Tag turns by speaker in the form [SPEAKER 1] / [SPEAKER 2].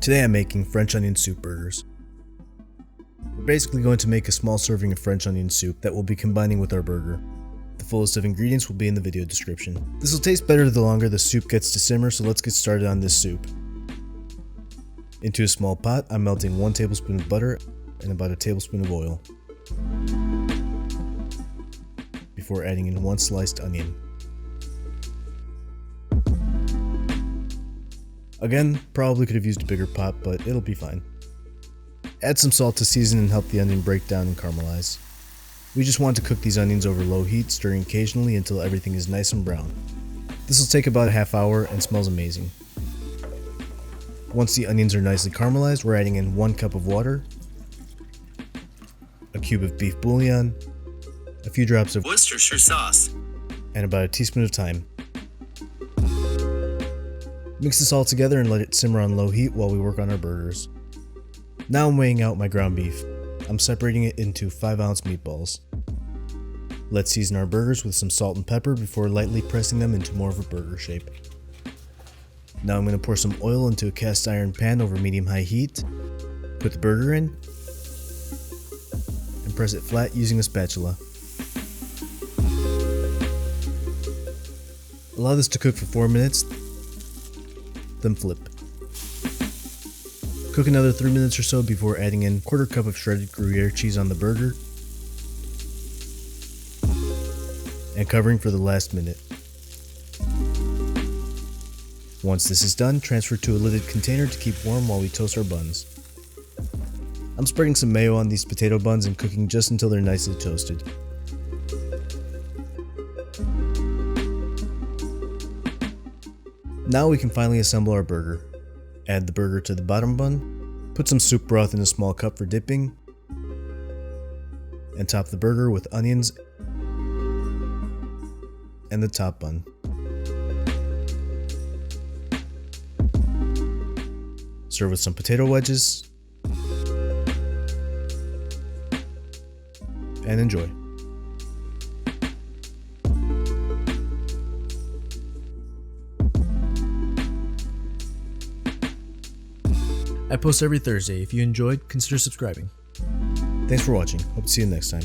[SPEAKER 1] Today I'm making French onion soup burgers. We're basically going to make a small serving of French onion soup that we'll be combining with our burger. The full list of ingredients will be in the video description. This will taste better the longer the soup gets to simmer, so let's get started on this soup. Into a small pot, I'm melting 1 tablespoon of butter and about a tablespoon of oil, before adding in 1 sliced onion. Again, probably could have used a bigger pot, but it'll be fine. Add some salt to season and help the onion break down and caramelize. We just want to cook these onions over low heat, stirring occasionally until everything is nice and brown. This will take about a half hour and smells amazing. Once the onions are nicely caramelized, we're adding in 1 cup of water, a cube of beef bouillon, a few drops of
[SPEAKER 2] Worcestershire sauce,
[SPEAKER 1] and about a teaspoon of thyme. Mix this all together and let it simmer on low heat while we work on our burgers. Now I'm weighing out my ground beef. I'm separating it into 5-ounce meatballs. Let's season our burgers with some salt and pepper before lightly pressing them into more of a burger shape. Now I'm going to pour some oil into a cast iron pan over medium-high heat, put the burger in, and press it flat using a spatula. Allow this to cook for 4 minutes, then flip. Cook another 3 minutes or so before adding in 1/4 cup of shredded gruyere cheese on the burger and covering for the last minute. Once this is done, transfer to a lidded container to keep warm while we toast our buns. I'm spreading some mayo on these potato buns and cooking just until they're nicely toasted. Now we can finally assemble our burger. Add the burger to the bottom bun, put some soup broth in a small cup for dipping, and top the burger with onions and the top bun. Serve with some potato wedges, and enjoy. I post every Thursday. If you enjoyed, consider subscribing. Thanks for watching. Hope to see you next time.